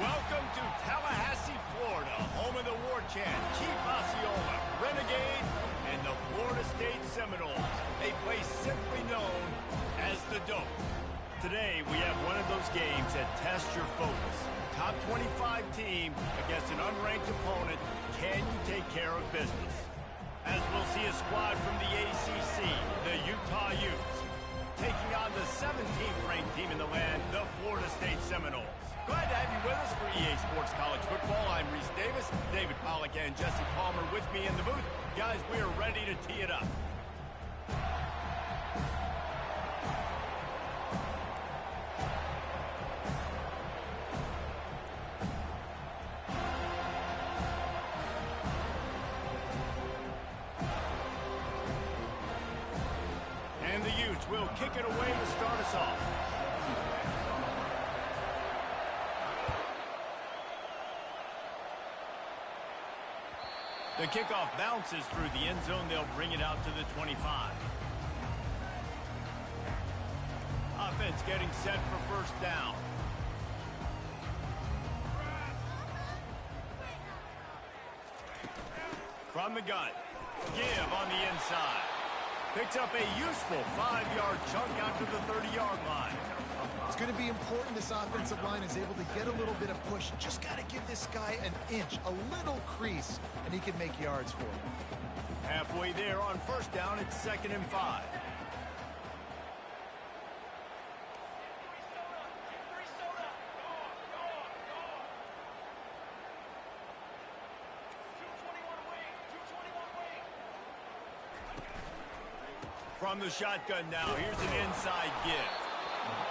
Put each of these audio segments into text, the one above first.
Welcome to Tallahassee, Florida, home of the war chant, Chief Osceola, Renegade, and the Florida State Seminoles, a place simply known as the Dope. Today, we have one of those games that tests your focus. Top 25 team against an unranked opponent. Can you take care of business? As we'll see a squad from the ACC, the Utah Utes, taking on the 17th ranked team in the land, the Florida State Seminoles. Glad to have you with us for EA Sports College Football. I'm Reese Davis, David Pollack and Jesse Palmer with me in the booth. Guys, we are ready to tee it up. And the Utes will kick it away to start us off. The kickoff bounces through the end zone. They'll bring it out to the 25. Offense getting set for first down. From the gun. Give on the inside. Picks up a useful 5-yard chunk out to the 30-yard line. It's going to be important this offensive line is able to get a little bit of push. Just got to give this guy an inch, a little crease, and he can make yards for it. Halfway there on first down, it's 2nd and 5. From the shotgun now, here's an inside give.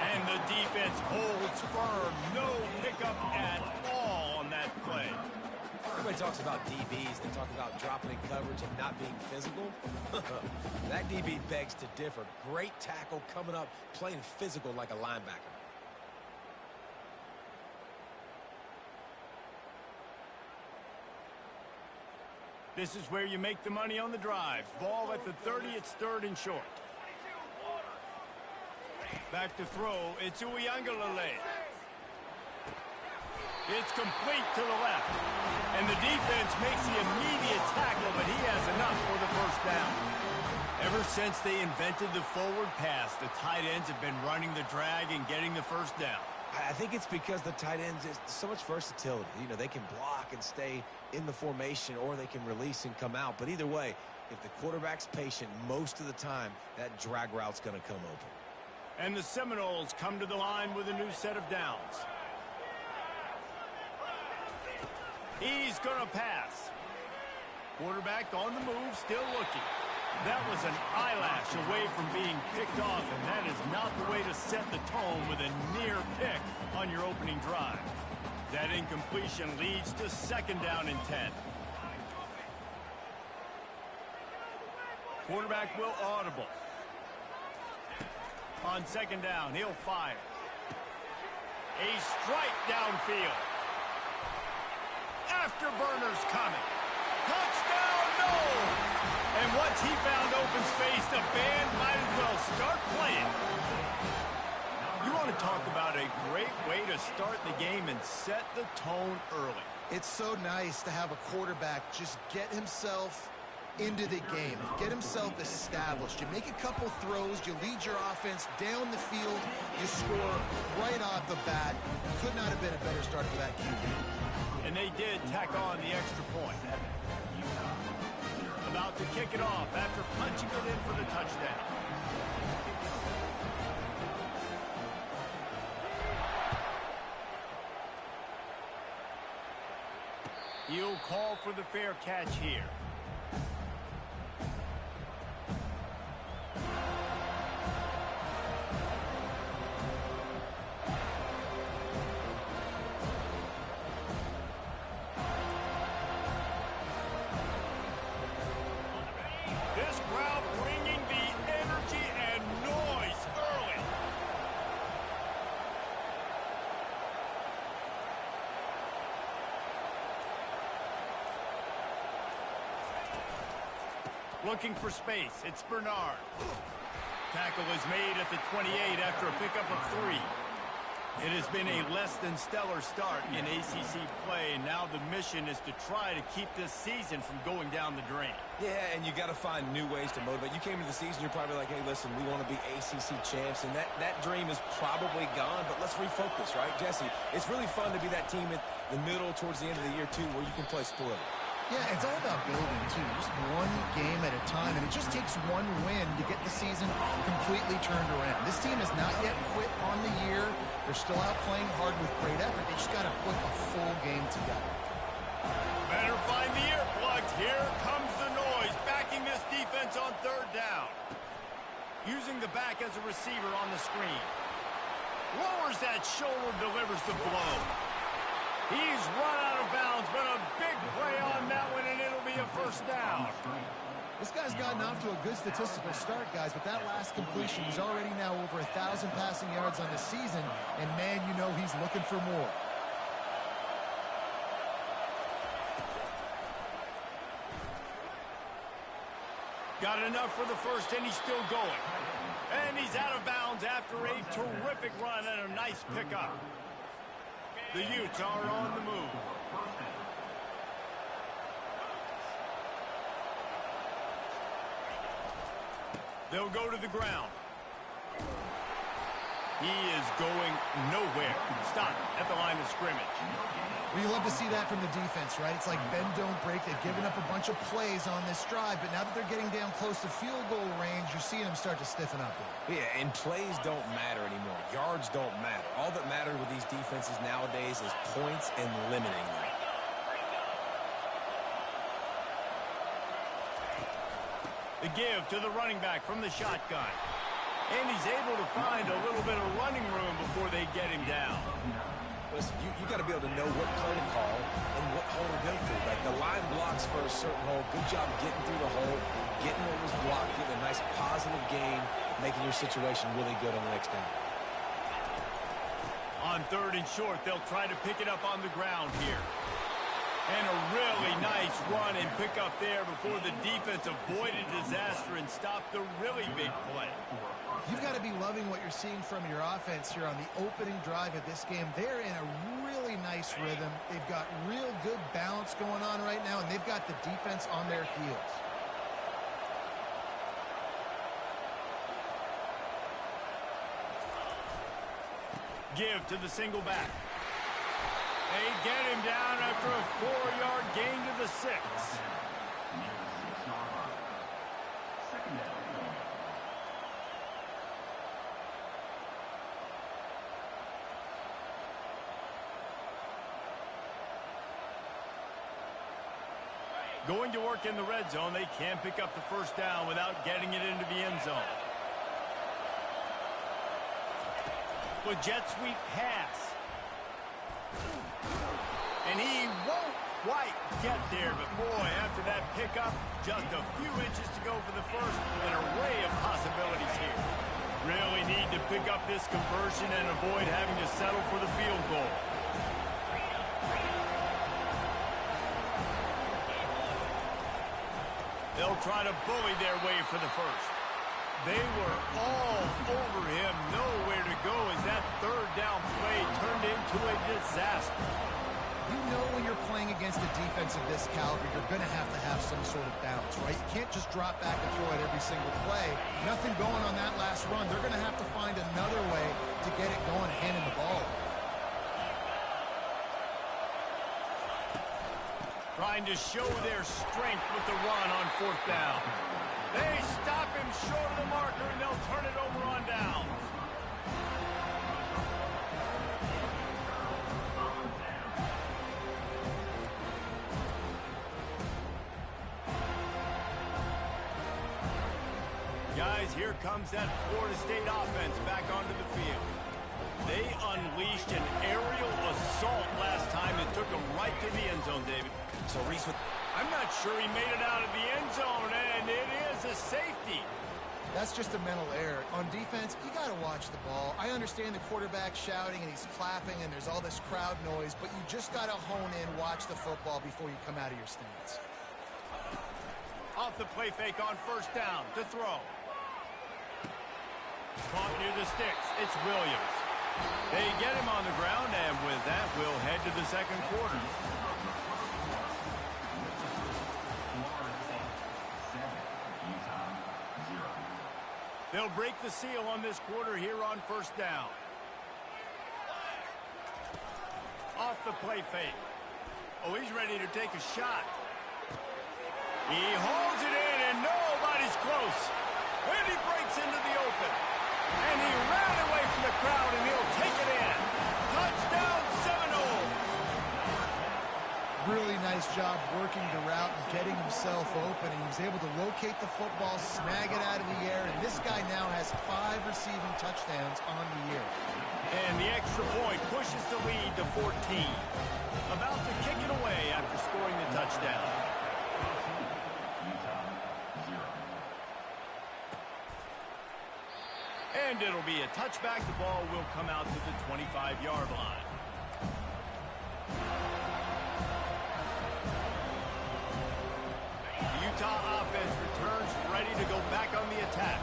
And the defense holds firm. No pickup at all on that play. Everybody talks about DBs. They talk about dropping in coverage and not being physical. That DB begs to differ. Great tackle coming up, playing physical like a linebacker. This is where you make the money on the drive. Ball at the 30, it's 3rd and short. Back to throw, it's Uiagalelei. It's complete to the left. And the defense makes the immediate tackle, but he has enough for the first down. Ever since they invented the forward pass, the tight ends have been running the drag and getting the first down. I think it's because the tight ends is so much versatility. You know, they can block and stay in the formation, or they can release and come out. But either way, if the quarterback's patient most of the time, that drag route's going to come open. And the Seminoles come to the line with a new set of downs. He's going to pass. Quarterback on the move, still looking. That was an eyelash away from being picked off, and that is not the way to set the tone with a near pick on your opening drive. That incompletion leads to 2nd down and 10. Quarterback will audible. On 2nd down, he'll fire. A strike downfield. Afterburners coming. Touchdown, no! And once he found open space, the band might as well start playing. You want to talk about a great way to start the game and set the tone early. It's so nice to have a quarterback just get himself into the game, get himself established. You make a couple throws, you lead your offense down the field, you score right off the bat. Could not have been a better start for that QB. And they did tack on the extra point. About to kick it off after punching it in for the touchdown. He'll call for the fair catch here. This crowd bringing the energy and noise early. Looking for space. It's Bernard. Tackle is made at the 28 after a pickup of 3. It has been a less than stellar start in ACC play, and now the mission is to try to keep this season from going down the drain. Yeah, and you got to find new ways to motivate. You came into the season, you're probably like, hey, listen, we want to be ACC champs, and that dream is probably gone, but let's refocus, right, Jesse? It's really fun to be that team in the middle towards the end of the year, too, where you can play split. Yeah, it's all about building, too. Just one game at a time, and it just takes one win to get the season completely turned around. This team has not yet quit on the year. They're still out playing hard with great effort. They just got to put a full game together. Better find the earplugs. Here comes the noise, backing this defense on third down. Using the back as a receiver on the screen. Lowers that shoulder, delivers the blow. He's run out of bounds, but a big play on that one, and it'll be a first down. This guy's gotten off to a good statistical start, guys, but that last completion, he's already now over 1,000 passing yards on the season, and, man, you know he's looking for more. Got enough for the first, and he's still going. And he's out of bounds after a terrific run and a nice pickup. The Utes are on the move. They'll go to the ground. He is going nowhere. Stop at the line of scrimmage. Well, you love to see that from the defense, right? It's like bend, don't break. They've given up a bunch of plays on this drive, but now that they're getting down close to field goal range, you're seeing them start to stiffen up there. Yeah, and plays don't matter anymore. Yards don't matter. All that matters with these defenses nowadays is points and limiting them. The give to the running back from the shotgun. And he's able to find a little bit of running room before they get him down. Listen, you got to be able to know what play to call and what hole to go through. Like the line blocks for a certain hole. Good job getting through the hole, getting what was blocked, getting a nice positive gain, making your situation really good on the next down. On third and short, they'll try to pick it up on the ground here. And a really nice run and pick up there before the defense avoided disaster and stopped the really big play. You've got to be loving what you're seeing from your offense here on the opening drive of this game. They're in a really nice rhythm. They've got real good balance going on right now, and they've got the defense on their heels. Give to the single back. They get him down after a 4-yard gain to the 6. Going to work in the red zone, they can't pick up the first down without getting it into the end zone. With jet sweep pass. And he won't quite get there, but boy, after that pickup, just a few inches to go for the first. An array of possibilities here. Really need to pick up this conversion and avoid having to settle for the field goal. They'll try to bully their way for the first. They were all over him, nowhere to go as that third down play turned into a disaster. You know when you're playing against a defense of this caliber, you're going to have some sort of bounce, right? You can't just drop back and throw it every single play. Nothing going on that last run. They're going to have to find another way to get it going and handing the ball. Trying to show their strength with the run on fourth down. They stop him short of the marker, and they'll turn it over on downs. Guys, here comes that Florida State offense back onto the field. They unleashed an aerial assault last time that took them right to the end zone, David. So Reese with... I'm not sure he made it out of the end zone, and it is a safety. That's just a mental error. On defense, you got to watch the ball. I understand the quarterback shouting and he's clapping and there's all this crowd noise, but you just got to hone in, watch the football before you come out of your stance. Off the play fake on first down to throw. Caught near the sticks. It's Williams. They get him on the ground, and with that, we'll head to the second quarter. They'll break the seal on this quarter here on first down. Off the play fake. Oh, he's ready to take a shot. He holds it in, and nobody's close. And he breaks into the open. And he ran away from the crowd, and he'll take it in. Touchdown, Seminoles! Really nice job working the route and getting himself open. He was able to locate the football, snag it out of the air, and this guy now has 5 receiving touchdowns on the year. And the extra point pushes the lead to 14. About to kick it away after scoring the touchdown. And it'll be a touchback. The ball will come out to the 25-yard line. The Utah offense returns ready to go back on the attack.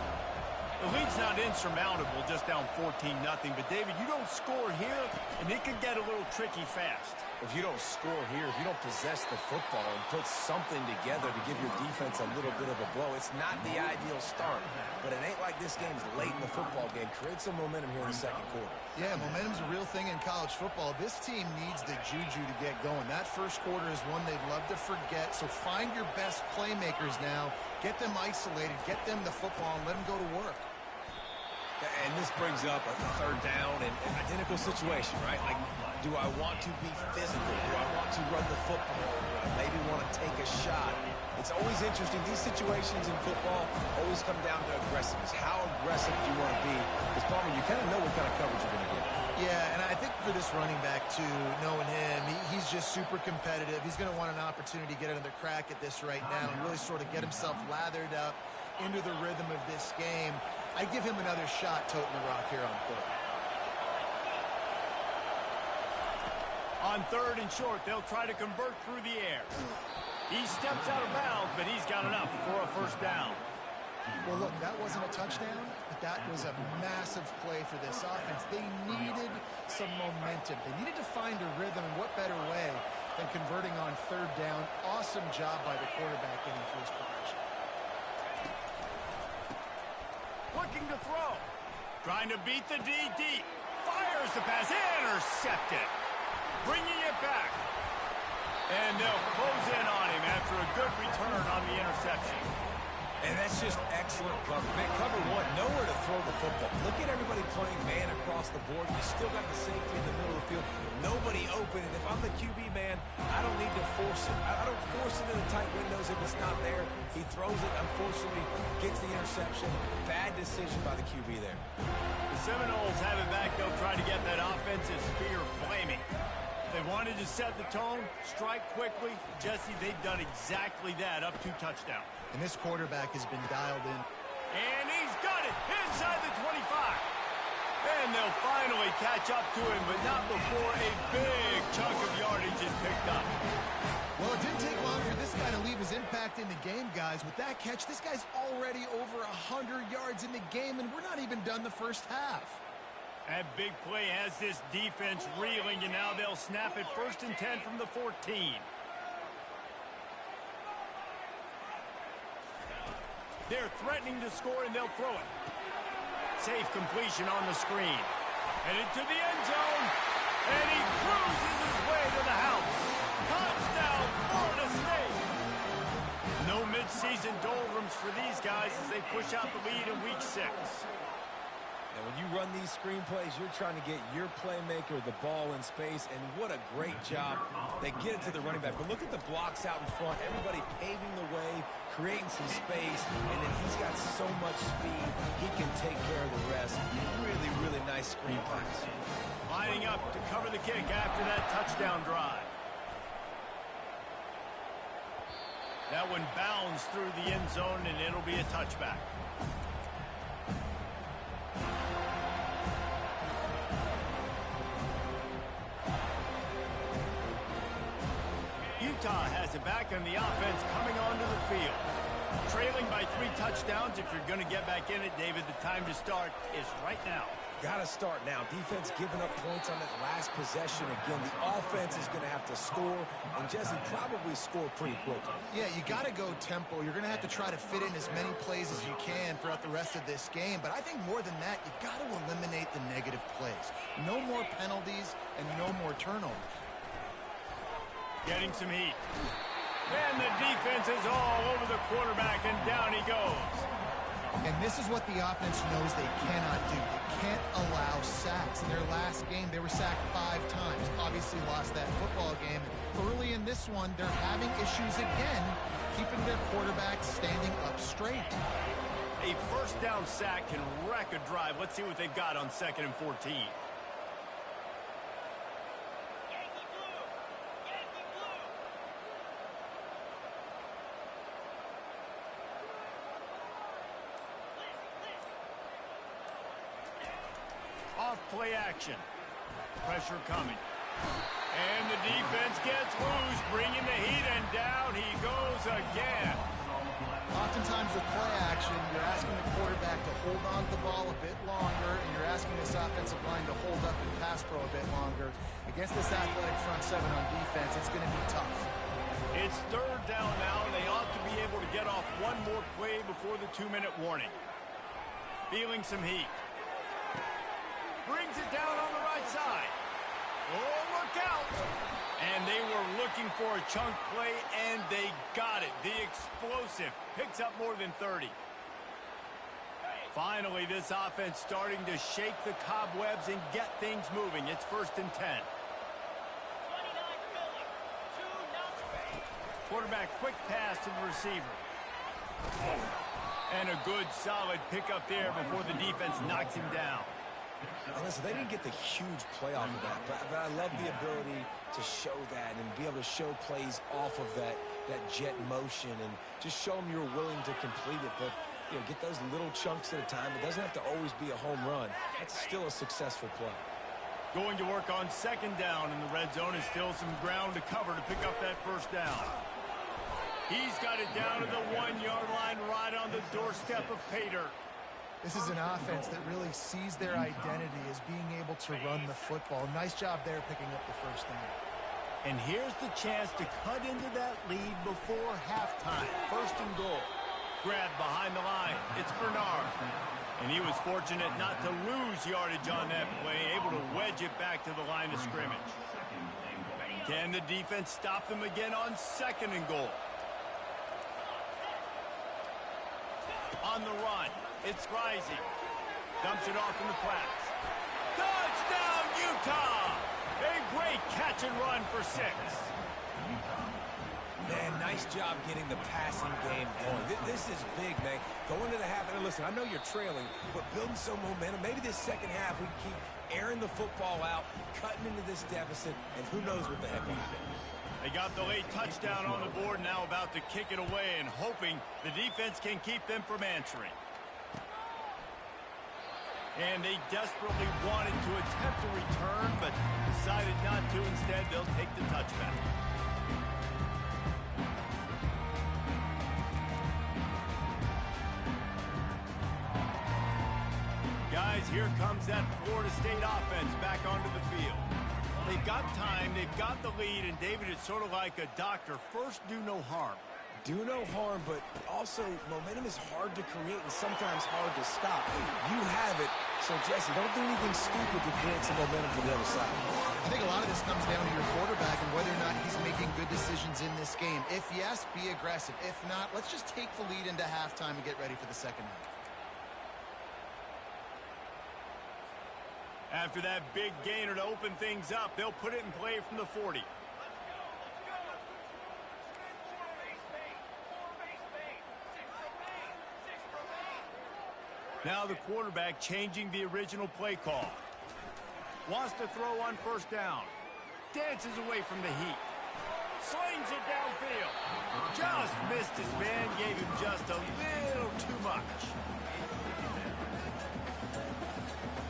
The lead's not insurmountable, just down 14-0. But, David, you don't score here, and it can get a little tricky fast. If you don't score here, if you don't possess the football and put something together to give your defense a little bit of a blow, it's not the ideal start. But it ain't like this game's late in the football game. Create some momentum here in the second quarter. Yeah, momentum's a real thing in college football. This team needs the juju to get going. That first quarter is one they'd love to forget. So find your best playmakers now. Get them isolated. Get them the football and let them go to work. And this brings up a third down and an identical situation, right? Like, do I want to be physical? Do I want to run the football? Do I maybe want to take a shot? It's always interesting. These situations in football always come down to aggressiveness. How aggressive do you want to be? Because, Palmer, you kind of know what kind of coverage you're going to get. Yeah, and I think for this running back, too, knowing him, he's just super competitive. He's going to want an opportunity to get another crack at this right now and really sort of get himself lathered up into the rhythm of this game. I give him another shot toting the rock here on third. On third and short, they'll try to convert through the air. He steps out of bounds, but he's got enough for a first down. Well, look, that wasn't a touchdown, but that was a massive play for this offense. They needed some momentum. They needed to find a rhythm, and what better way than converting on third down. Awesome job by the quarterback getting first progression. Looking to throw. Trying to beat the D deep. Fires the pass. Intercepted. Bringing it back. And they'll close in on him after a good return on the interception. And that's just excellent cover. Man, cover one, nowhere to throw the football. Look at everybody playing man across the board. You still got the safety in the middle of the field. Nobody open. And if I'm the QB, man, I don't need to force it. I don't force it into tight windows if it's not there. He throws it, unfortunately, gets the interception. Bad decision by the QB there. The Seminoles have it back. They'll try to get that offensive spear flaming. They wanted to set the tone, strike quickly. Jesse, they've done exactly that, up 2 touchdowns. And this quarterback has been dialed in. And he's got it inside the 25. And they'll finally catch up to him, but not before a big chunk of yardage is picked up. Well, it didn't take long for this guy to leave his impact in the game, guys. With that catch, this guy's already over 100 yards in the game, and we're not even done the first half. That big play has this defense reeling, and now they'll snap it 1st and 10 from the 14. They're threatening to score, and they'll throw it. Safe completion on the screen. Headed to the end zone, and he cruises his way to the house. Touchdown, Florida State. No midseason doldrums for these guys as they push out the lead in Week 6. And when you run these screen plays, you're trying to get your playmaker the ball in space, and what a great job. They get it to the running back. But look at the blocks out in front. Everybody paving the way, creating some space, and then he's got so much speed, he can take care of the rest. Really, really nice screen pass. Lining up to cover the kick after that touchdown drive. That one bounds through the end zone, and it'll be a touchback. Utah has it back, and the offense coming onto the field. Trailing by 3 touchdowns. If you're going to get back in it, David, the time to start is right now. Got to start now. Defense giving up points on that last possession. Again, the offense is going to have to score, and Jesse probably score pretty quickly. Yeah, you got to go tempo. You're going to have to try to fit in as many plays as you can throughout the rest of this game. But I think more than that, you got to eliminate the negative plays. No more penalties and no more turnovers. Getting some heat. And the defense is all over the quarterback, and down he goes. And this is what the offense knows they cannot do. They can't allow sacks. In their last game, they were sacked 5 times. Obviously lost that football game. Early in this one, they're having issues again, keeping their quarterback standing up straight. A first down sack can wreck a drive. Let's see what they've got on 2nd and 14. Play action. Pressure coming. And the defense gets loose, bringing the heat, and down he goes again. Oftentimes with play action, you're asking the quarterback to hold on to the ball a bit longer, and you're asking this offensive line to hold up and pass pro a bit longer. Against this athletic front 7 on defense, it's going to be tough. It's 3rd down now, and they ought to be able to get off one more play before the 2-minute warning. Feeling some heat. Brings it down on the right side. Oh, look out. And they were looking for a chunk play, and they got it. The explosive picks up more than 30. Finally, this offense starting to shake the cobwebs and get things moving. It's 1st and 10. Quarterback quick pass to the receiver. And a good, solid pickup there before the defense knocks him down. And listen, they didn't get the huge play off of that, but I love the ability to show that and be able to show plays off of that jet motion and just show them you're willing to complete it. But, you know, get those little chunks at a time. It doesn't have to always be a home run. That's still a successful play. Going to work on 2nd down, and the red zone is still some ground to cover to pick up that 1st down. He's got it down to the 1-yard line right on the doorstep of Pater. This is an offense that really sees their identity as being able to run the football. Nice job there picking up the 1st down. And here's the chance to cut into that lead before halftime. 1st and goal. Grab behind the line. It's Bernard. And he was fortunate not to lose yardage on that play, able to wedge it back to the line of scrimmage. Can the defense stop them again on 2nd and goal? On the run. It's Rising. Dumps it off in the flats. Touchdown, Utah! A great catch and run for 6. Man, nice job getting the passing game going. This is big, man. Go into the half, and listen, I know you're trailing, but building some momentum. Maybe this 2nd half we keep airing the football out, cutting into this deficit, and who knows what the heck will happen. They got the late touchdown on the board, now about to kick it away and hoping the defense can keep them from answering. And they desperately wanted to attempt a return, but decided not to. Instead, they'll take the touchback. Guys, here comes that Florida State offense back onto the field. They've got time, they've got the lead, and David is sort of like a doctor. First, do no harm. Do no harm, but also momentum is hard to create and sometimes hard to stop. You have it, so Jesse, don't do anything stupid to create some momentum for the other side. I think a lot of this comes down to your quarterback and whether or not he's making good decisions in this game. If yes, be aggressive. If not, let's just take the lead into halftime and get ready for the 2nd half. After that big gainer to open things up, they'll put it in play from the 40. Now the quarterback changing the original play call. Wants to throw on 1st down. Dances away from the heat. Slings it downfield. Just missed his man. Gave him just a little too much.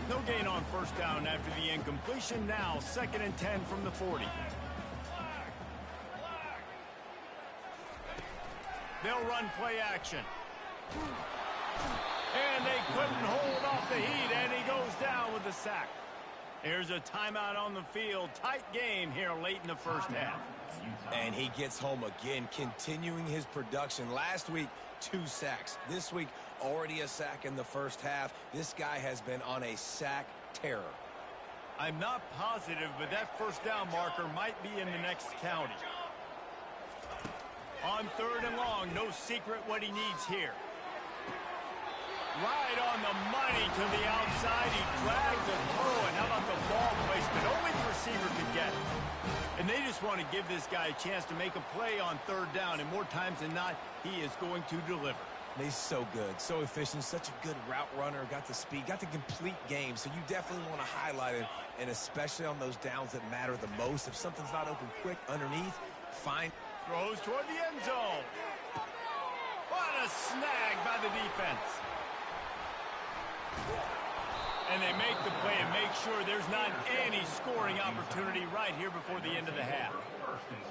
No gain on 1st down after the incompletion. Now 2nd and 10 from the 40. They'll run play action. And they couldn't hold off the heat, and he goes down with a the sack. There's a timeout on the field. Tight game here late in the first half. And he gets home again, continuing his production. Last week, 2 sacks. This week, already a sack in the first half. This guy has been on a sack terror. I'm not positive, but that first down marker might be in the next county. On 3rd and long, no secret what he needs here. Right on the money to the outside. He drags the throw, and how about the ball placement? Only the receiver could get it. And they just want to give this guy a chance to make a play on 3rd down, and more times than not, he is going to deliver. He's so good, so efficient, such a good route runner, got the speed, got the complete game, so you definitely want to highlight it, and especially on those downs that matter the most. If something's not open quick underneath, fine. Throws toward the end zone. What a snag by the defense. And they make the play and make sure there's not any scoring opportunity right here before the end of the half.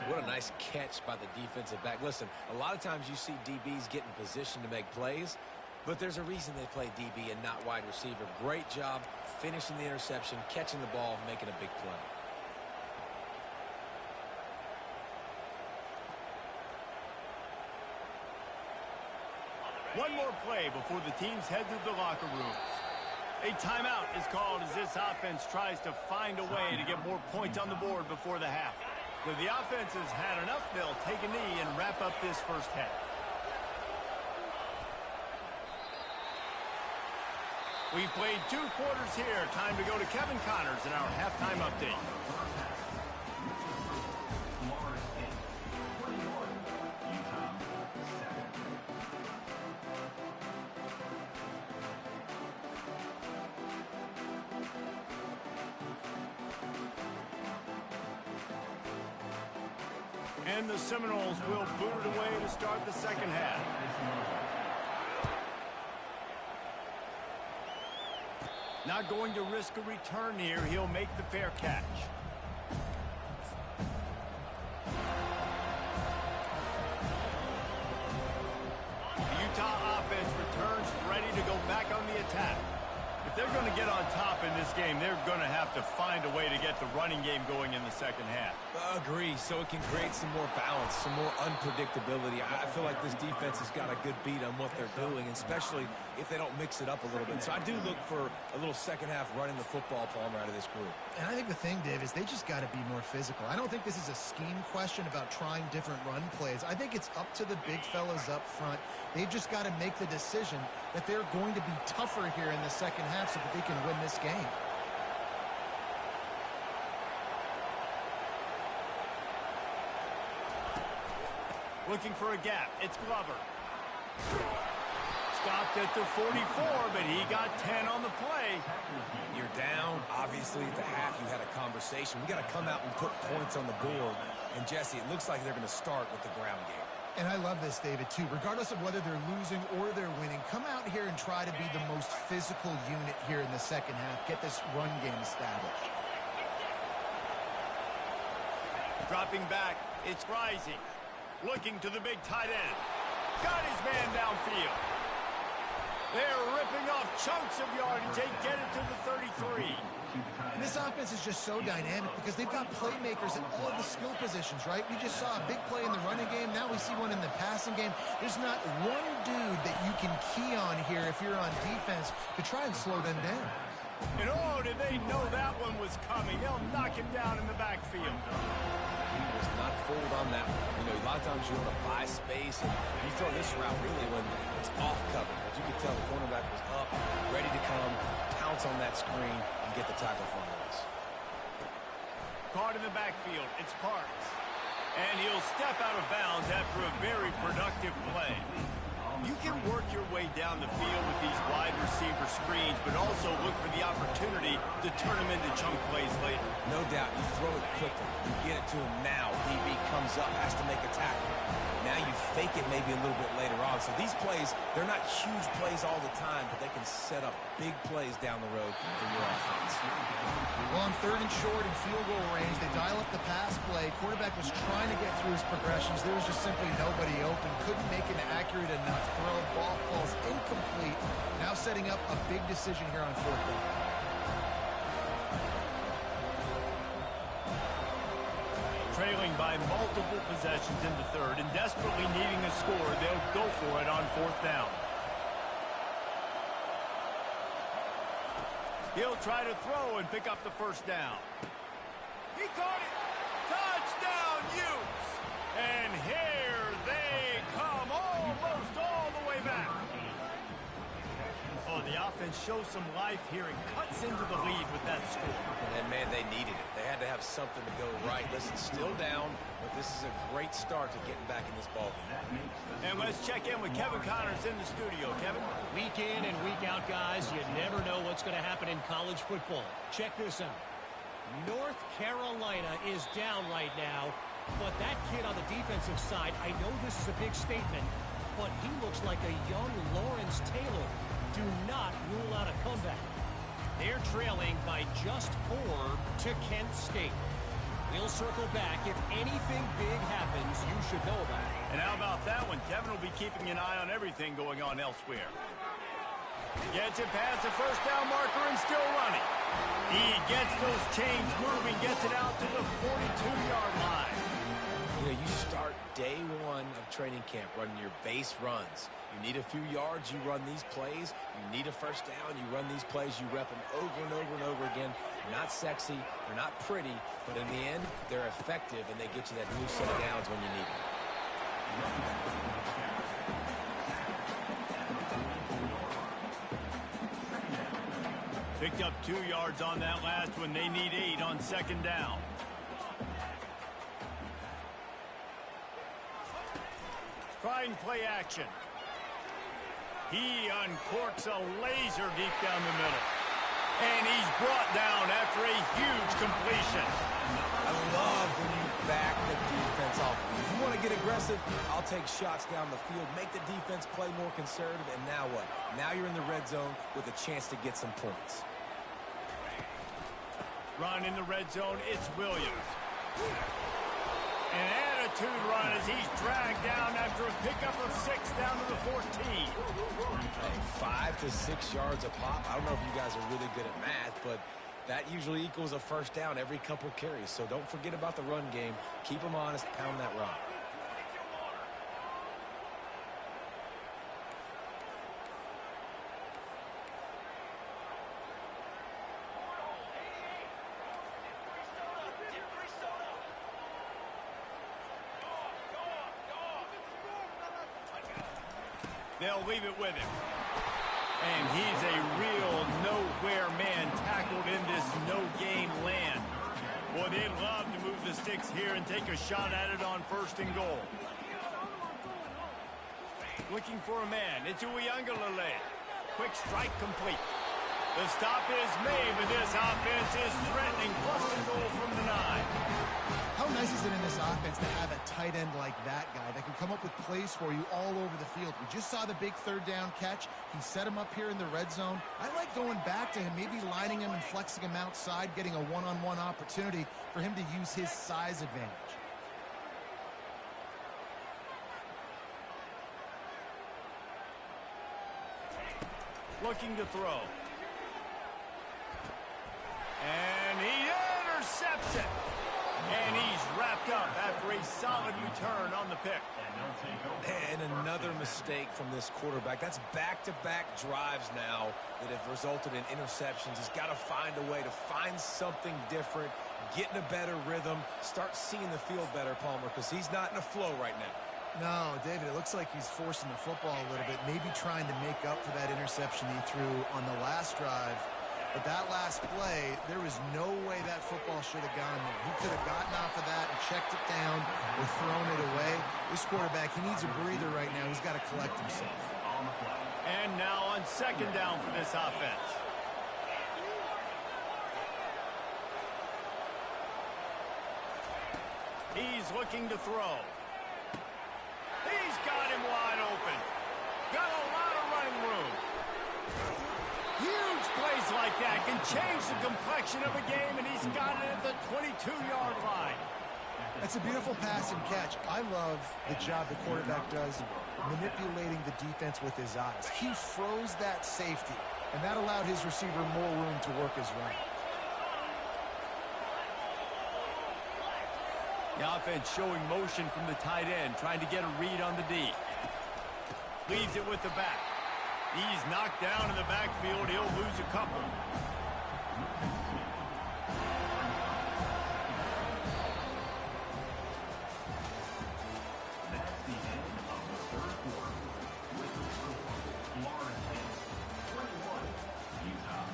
What a nice catch by the defensive back. Listen, a lot of times you see DBs get in position to make plays, but there's a reason they play DB and not wide receiver. Great job finishing the interception, catching the ball, making a big play. One more play before the teams head to the locker rooms. A timeout is called as this offense tries to find a way to get more points on the board before the half. If the offense has had enough, they'll take a knee and wrap up this first half. We've played 2 quarters here. Time to go to Kevin Connors in our halftime update. And the Seminoles will boot it away to start the second half. Not going to risk a return here. He'll make the fair catch. The Utah offense returns ready to go back on the attack. If they're going to get on top in this game, they're going to have to find a way to get the running game going in the second half. Agree, so it can create some more balance, some more unpredictability. I feel like this defense has got a good beat on what they're doing, especially if they don't mix it up a little bit. So I do look for a little second half running the football Palmer out of this group. And I think the thing, Dave, is they just got to be more physical. I don't think this is a scheme question about trying different run plays. I think it's up to the big fellas up front. They've just got to make the decision that they're going to be tougher here in the second half so that they can win this game. Looking for a gap. It's Glover. Stopped at the 44, but he got 10 on the play. You're down. Obviously, at the half, you had a conversation. We got to come out and put points on the board. And, Jesse, it looks like they're going to start with the ground game. And I love this, David, too. Regardless of whether they're losing or they're winning, come out here and try to be the most physical unit here in the second half. Get this run game established. Dropping back. It's Rising. Looking to the big tight end. Got his man downfield. They're ripping off chunks of yardage. They get it to the 33. And this offense is just so dynamic because they've got playmakers at all the skill positions, right? We just saw a big play in the running game. Now we see one in the passing game. There's not one dude that you can key on here if you're on defense to try and slow them down. And oh, did they know that one was coming. They'll knock him down in the backfield. He was not fooled on that one. You know, a lot of times you want to buy space, and you throw this route really when it's off cover. But you could tell the cornerback was up, ready to come, pounce on that screen, and get the tackle for us. Caught in the backfield. It's Parks. And he'll step out of bounds after a very productive play. You can work your way down the field with these wide receiver screens, but also look for the opportunity to turn them into chunk plays later. No doubt. You throw it quickly. You get it to him now. DB comes up, has to make a tackle. Now you fake it maybe a little bit later on. So these plays, they're not huge plays all the time, but they can set up big plays down the road for your offense. Well, on 3rd and short and field goal range, they dial up the pass play. Quarterback was trying to get through his progressions. There was just simply nobody open. Couldn't make an accurate enough throw. Ball falls incomplete. Now setting up a big decision here on 4th down. by multiple possessions in the third and desperately needing a score, they'll go for it on fourth down. He'll try to throw and pick up the first down. He caught it. Touchdown, Utes. And here they come, almost all the way back. Oh, the offense shows some life here and cuts into the lead with that score. And, man, they needed it. They had to have something to go right. Listen, still down, but this is a great start to getting back in this ballgame. And let's check in with Kevin Connors in the studio. Kevin? Week in and week out, guys, you never know what's going to happen in college football. Check this out. North Carolina is down right now, but that kid on the defensive side, I know this is a big statement, but he looks like a young Lawrence Taylor. Do not rule out a comeback. They're trailing by just 4 to Kent State. We'll circle back. If anything big happens, you should know about it. And how about that one? Kevin will be keeping an eye on everything going on elsewhere. Gets it past the first down marker and still running. He gets those chains moving, gets it out to the 42-yard line. You know, you start day one of training camp running your base runs. You need a few yards, you run these plays. You need a first down, you run these plays. You rep them over and over and over again. They're not sexy, they're not pretty, but in the end, they're effective, and they get you that new set of downs when you need them. Picked up 2 yards on that last one. They need 8 on second down. Trying play action. He uncorks a laser deep down the middle. And he's brought down after a huge completion. I love when you back the defense off. If you want to get aggressive, I'll take shots down the field, make the defense play more conservative, and now what? Now you're in the red zone with a chance to get some points. Run in the red zone, it's Williams. An attitude run as he's dragged down after a pickup of 6 down to the 14. Hey, 5 to 6 yards a pop. I don't know if you guys are really good at math, but that usually equals a first down every couple carries. So don't forget about the run game. Keep them honest, pound that rock. They'll leave it with him. And he's a real nowhere man tackled in this no-game land. Boy, they'd love to move the sticks here and take a shot at it on first and goal. Looking for a man. It's Uiagalelei. Quick strike complete. The stop is made, but this offense is threatening. First and goal from the 9. How nice is it in this offense to have a tight end like that guy that can come up with plays for you all over the field? We just saw the big third down catch. He set him up here in the red zone. I like going back to him, maybe lining him and flexing him outside, getting a one-on-one opportunity for him to use his size advantage. Looking to throw. And he intercepts it. And he's wrapped up after a solid return on the pick. And another mistake from this quarterback. That's back-to-back drives now that have resulted in interceptions. He's got to find a way to find something different, get in a better rhythm, start seeing the field better, Palmer, because he's not in a flow right now. No, David, it looks like he's forcing the football a little bit, maybe trying to make up for that interception he threw on the last drive. But that last play, there was no way that football should have gone there. He could have gotten off of that and checked it down or thrown it away. This quarterback, he needs a breather right now. He's got to collect himself. And now on second down for this offense. He's looking to throw. He's got him wide open. Got a lot of running room. Huge plays like that can change the complexion of a game, and he's got it at the 22-yard line. That's a beautiful pass and catch. I love the job the quarterback does manipulating the defense with his eyes. He froze that safety, and that allowed his receiver more room to work his route. The offense showing motion from the tight end, trying to get a read on the D. Leaves it with the back. He's knocked down in the backfield. He'll lose a couple. That's the end of the third quarter. With the score, Florida State 21, Utah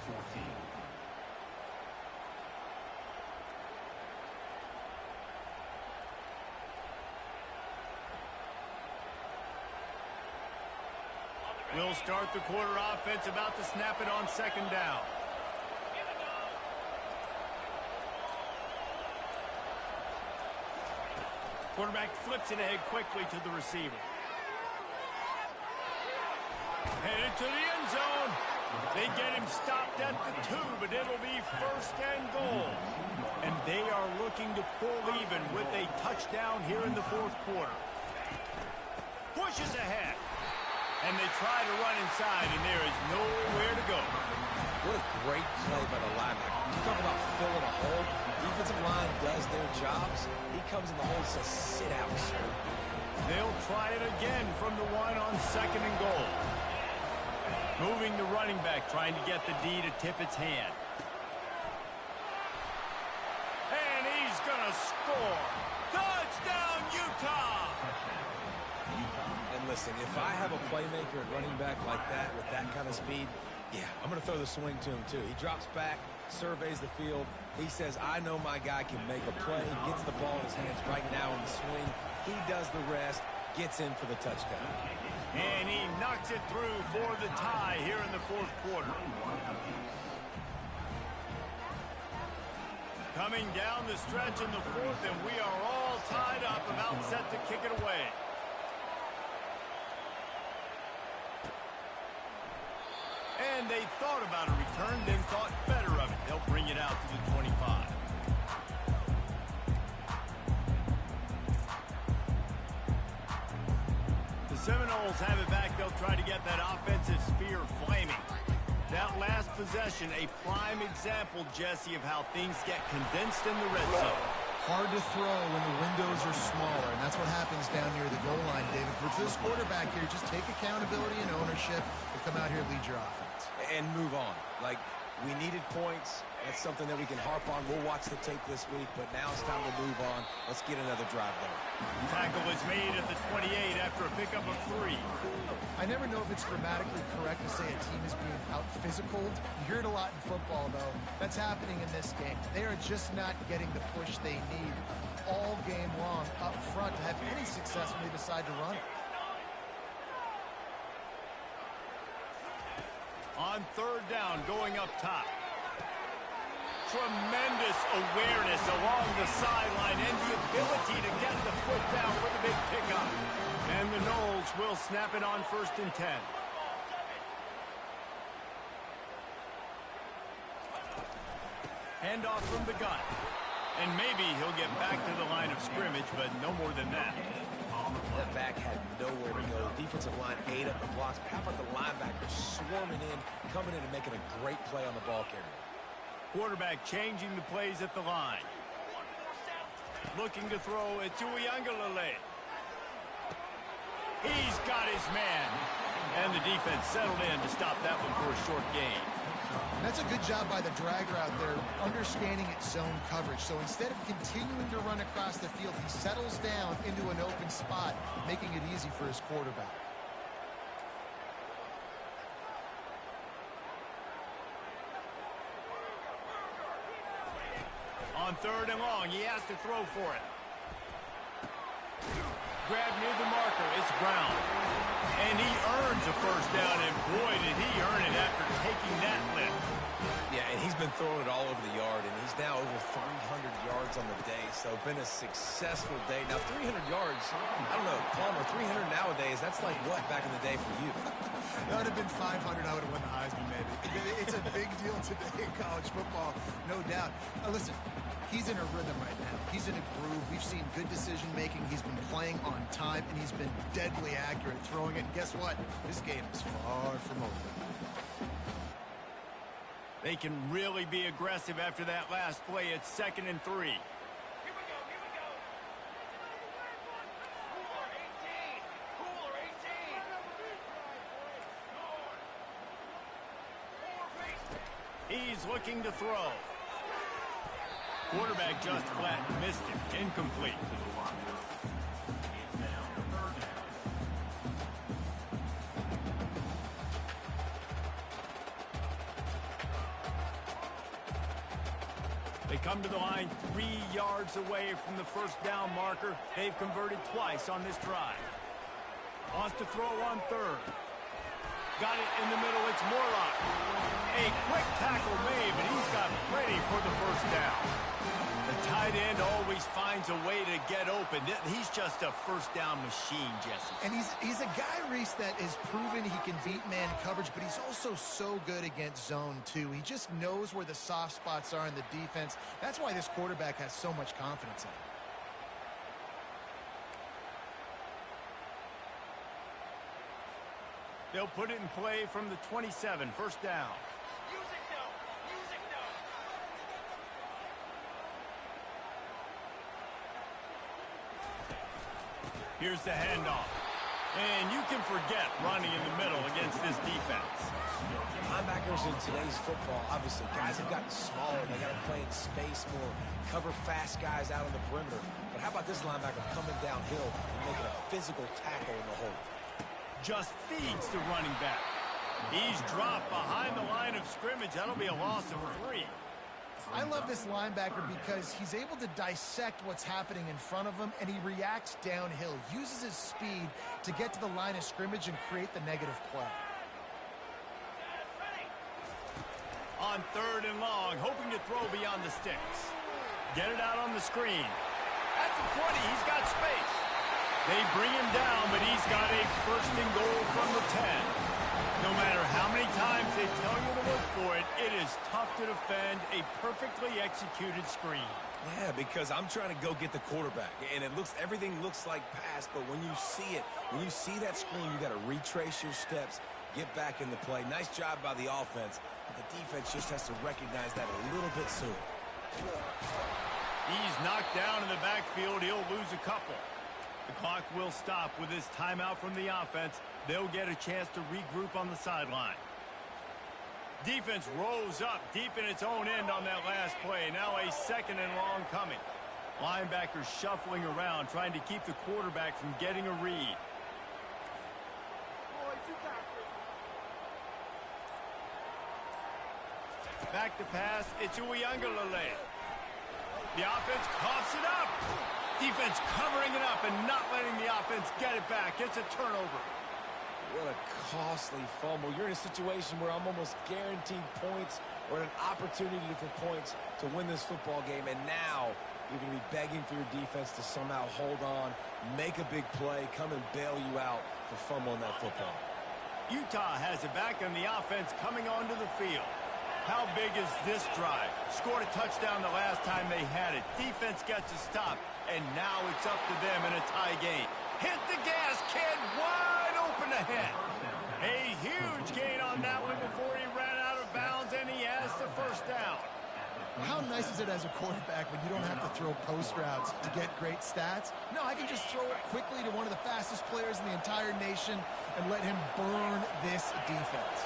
14. We'll start the quarter offense, about to snap it on second down. Quarterback flips it ahead quickly to the receiver. Headed to the end zone. They get him stopped at the 2, but it'll be first and goal. And they are looking to pull even with a touchdown here in the fourth quarter. Pushes ahead. And they try to run inside, and there is nowhere to go. What a great play by the linebacker. You talk about filling a hole. Defensive line does their jobs. He comes in the hole and says, sit out, sir. They'll try it again from the 1 on second and goal. Moving the running back, trying to get the D to tip its hand. And he's going to score. Touchdown, Utah! And listen, if I have a playmaker at running back like that with that kind of speed, yeah, I'm going to throw the swing to him too. He drops back, surveys the field. He says, I know my guy can make a play, gets the ball in his hands right now in the swing. He does the rest, gets in for the touchdown. And he knocks it through for the tie here in the fourth quarter. Coming down the stretch in the fourth, and we are all tied up, about set to kick it away. And they thought about a return, then thought better of it. They'll bring it out to the 25. The Seminoles have it back. They'll try to get that offensive spear flaming. That last possession, a prime example, Jesse, of how things get condensed in the red zone. Hard to throw when the windows are smaller, and that's what happens down near the goal line, David. But for this quarterback here, just take accountability and ownership and come out here and lead your offense. And move on. Like, we needed points. That's something that we can harp on. We'll watch the tape this week, but now it's time to move on. Let's get another drive going. Tackle is made at the 28 after a pickup of 3. I never know if it's grammatically correct to say a team is being out-physicaled. You hear it a lot in football, though. That's happening in this game. They are just not getting the push they need all game long up front to have any success when they decide to run it. On third down, going up top. Tremendous awareness along the sideline and the ability to get the foot down for the big pickup. And the Noles will snap it on first and 10. Handoff from the gun. And maybe he'll get back to the line of scrimmage, but no more than that. That back had nowhere to go. Defensive line ate up the blocks. How about the linebackers swarming in, coming in and making a great play on the ball carrier? Quarterback changing the plays at the line. Looking to throw it to Uiagalelei. He's got his man. And the defense settled in to stop that one for a short gain. And that's a good job by the dragger out there, understanding its zone coverage. So instead of continuing to run across the field, he settles down into an open spot, making it easy for his quarterback. On third and long, he has to throw for it. Grab near the marker, it's Brown. And he earns a first down, and boy, did he earn it after taking that lift. Yeah, and he's been throwing it all over the yard, and he's now over 300 yards on the day, so been a successful day. Now, 300 yards, I don't know, Palmer, 300 nowadays, that's like what back in the day for you? That would have been 500. I would have won the Heisman, maybe. It's a big deal today in college football, no doubt. Now, listen, he's in a rhythm right now. He's in a groove. We've seen good decision-making. He's been playing on time, and he's been deadly accurate throwing it. And guess what? This game is far from over. They can really be aggressive after that last play. It's 2nd and 3. He's looking to throw. Quarterback just flat missed it. Incomplete. They come to the line 3 yards away from the first down marker. They've converted twice on this drive. Wants to throw on third. Got it in the middle. It's Morlock. A quick tackle made, but he's got plenty for the first down. The tight end always finds a way to get open. He's just a first down machine, Jesse. And he's a guy, Reese, that is proven he can beat man coverage, but he's also so good against zone, too. He just knows where the soft spots are in the defense. That's why this quarterback has so much confidence in him. They'll put it in play from the 27, first down. Here's the handoff. And you can forget running in the middle against this defense. Linebackers in today's football, obviously, guys have gotten smaller. They got to play in space more, cover fast guys out on the perimeter. But how about this linebacker coming downhill and making a physical tackle in the hole? Just feeds the running back. He's dropped behind the line of scrimmage. That'll be a loss of 3. I love this linebacker because he's able to dissect what's happening in front of him, and he reacts downhill, uses his speed to get to the line of scrimmage and create the negative play. On third and long, hoping to throw beyond the sticks. Get it out on the screen. At the 20, he's got space. They bring him down, but he's got a first and goal from the 10. No matter how many times they tell you to look for it, it is tough to defend a perfectly executed screen. Yeah, because I'm trying to go get the quarterback, and everything looks like pass, but when you see it, when you see that screen, you got to retrace your steps, get back in the play. Nice job by the offense, but the defense just has to recognize that a little bit sooner. He's knocked down in the backfield. He'll lose a couple. The clock will stop with this timeout from the offense. They'll get a chance to regroup on the sideline. Defense rose up deep in its own end on that last play. Now a second and long coming. Linebackers shuffling around, trying to keep the quarterback from getting a read. Back to pass. It's Uiagalelei. The offense coughs it up. Defense covering it up and not letting the offense get it back. It's a turnover. What a costly fumble. You're in a situation where I'm almost guaranteed points or an opportunity for points to win this football game, and now you're going to be begging for your defense to somehow hold on, make a big play, come and bail you out for fumbling that football. Utah has it back on the offense coming onto the field. How big is this drive? Scored a touchdown the last time they had it. Defense gets a stop, and now it's up to them in a tie game. Hit the gas, kid, wide open ahead. A huge gain on that one before he ran out of bounds, and he has the first down. How nice is it as a quarterback when you don't have to throw post routes to get great stats? No, I can just throw it quickly to one of the fastest players in the entire nation and let him burn this defense.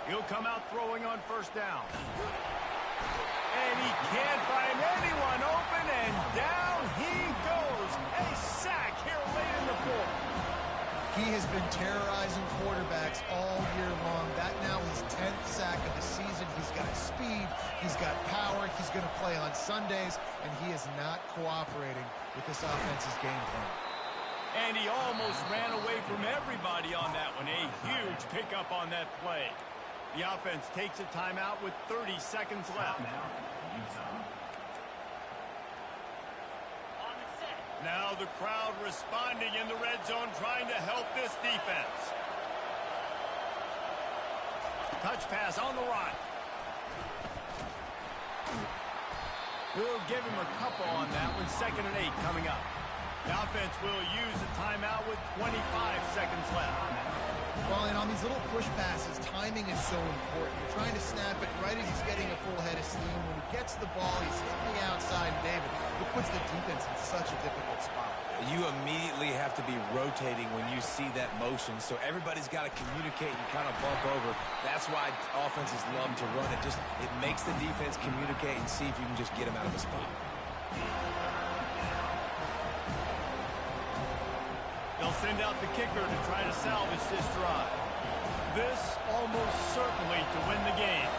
He'll come out throwing on first down. And he can't find anyone open, and down he goes. A sack here late in the fourth. He has been terrorizing quarterbacks all year long. That now his 10th sack of the season. He's got speed. He's got power. He's going to play on Sundays, and he is not cooperating with this offense's game plan. And he almost ran away from everybody on that one. A huge pickup on that play. The offense takes a timeout with 30 seconds left. Now the crowd responding in the red zone, trying to help this defense. Touch pass on the run. We'll give him a couple on that one. 2nd and 8 coming up. The offense will use a timeout with 25 seconds left. Well, and on these little push passes, timing is so important. You're trying to snap it right as he's getting a full head of steam. When he gets the ball, he's hitting the outside, David. It puts the defense in such a difficult spot. You immediately have to be rotating when you see that motion, so everybody's got to communicate and kind of bump over. That's why offenses love to run it. It makes the defense communicate and see if you can just get them out of the spot. They'll send out the kicker to try to salvage this drive. This almost certainly to win the game.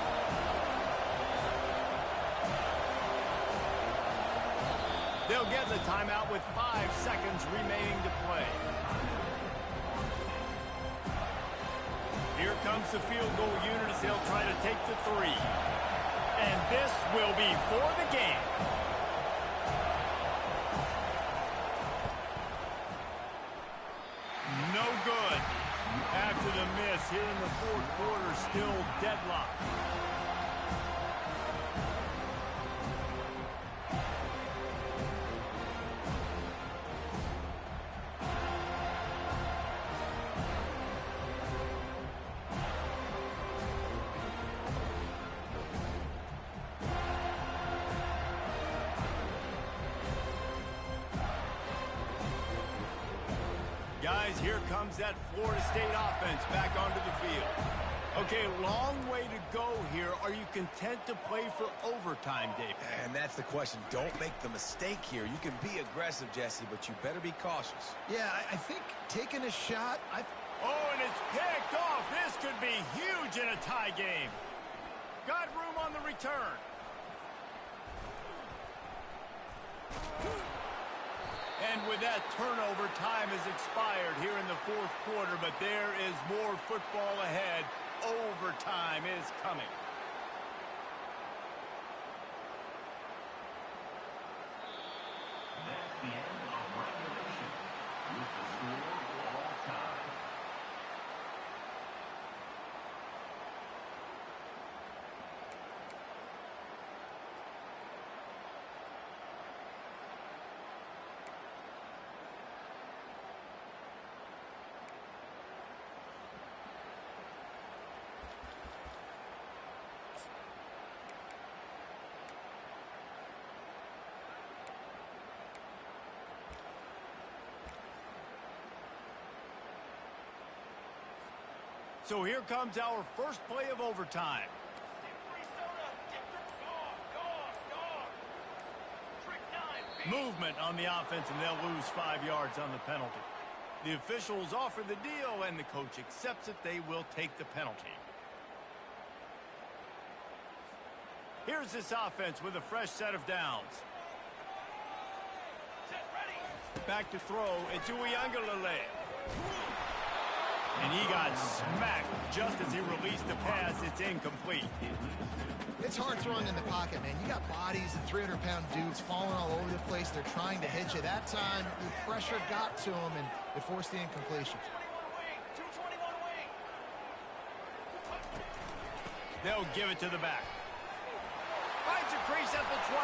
They'll get the timeout with 5 seconds remaining to play. Here comes the field goal unit as they'll try to take the 3. And this will be for the game. No good. After the miss here in the fourth quarter, still deadlocked. Guys, here comes that Florida State offense back onto the field. Okay, long way to go here. Are you content to play for overtime, Dave? And that's the question. Don't make the mistake here. You can be aggressive, Jesse, but you better be cautious. Yeah, I think taking a shot, Oh, and it's picked off. This could be huge in a tie game. Got room on the return. And with that turnover, time has expired here in the fourth quarter, but there is more football ahead. Overtime is coming. That's the end of regulation with the score all time. So here comes our first play of overtime. Movement on the offense, and they'll lose 5 yards on the penalty. The officials offer the deal, and the coach accepts it. They will take the penalty. Here's this offense with a fresh set of downs. Back to throw. It's Uiagalelei. And he got smacked just as he released the pass. It's incomplete. It's hard throwing in the pocket, man. You got bodies and 300-pound dudes falling all over the place. They're trying to hit you. That time, the pressure got to him, and it forced the incompletion. They'll give it to the back. Finds a crease at the 20.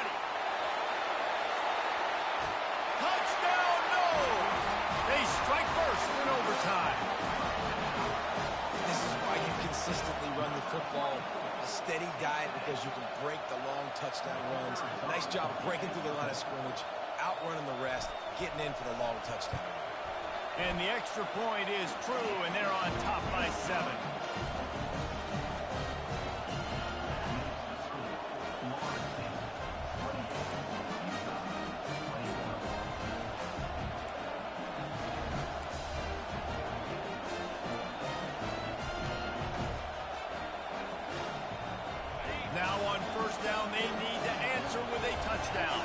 Touchdown, no! They strike first in overtime. This is why you consistently run the football. A steady diet because you can break the long touchdown runs. Nice job breaking through the line of scrimmage, outrunning the rest, getting in for the long touchdown. And the extra point is true, and they're on top by 7. Now on first down, they need to answer with a touchdown.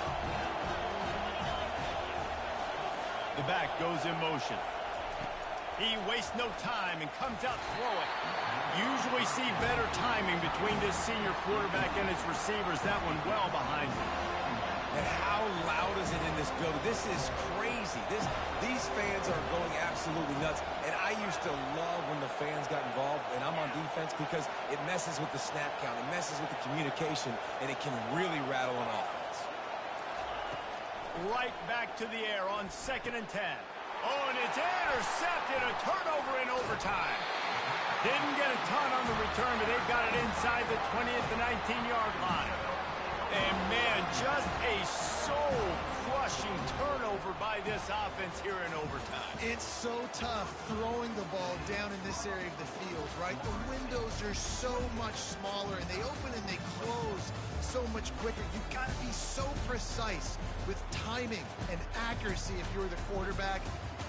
The back goes in motion. He wastes no time and comes out throwing. Usually see better timing between this senior quarterback and his receivers. That one well behind him. And how loud is it in this building? This is crazy. These fans are going absolutely nuts. And I used to love when the fans got involved, and I'm on defense, because it messes with the snap count. It messes with the communication, and it can really rattle an offense. Right back to the air on 2nd and 10. Oh, and it's intercepted. A turnover in overtime. Didn't get a ton on the return, but they've got it inside the 20 at the 19-yard line. And man, just a soul-crushing turnover by this offense here in overtime. It's so tough throwing the ball down in this area of the field, right? The windows are so much smaller, and they open and they close so much quicker. You've got to be so precise with timing and accuracy if you're the quarterback.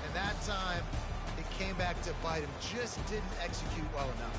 And that time, it came back to bite him. Just didn't execute well enough.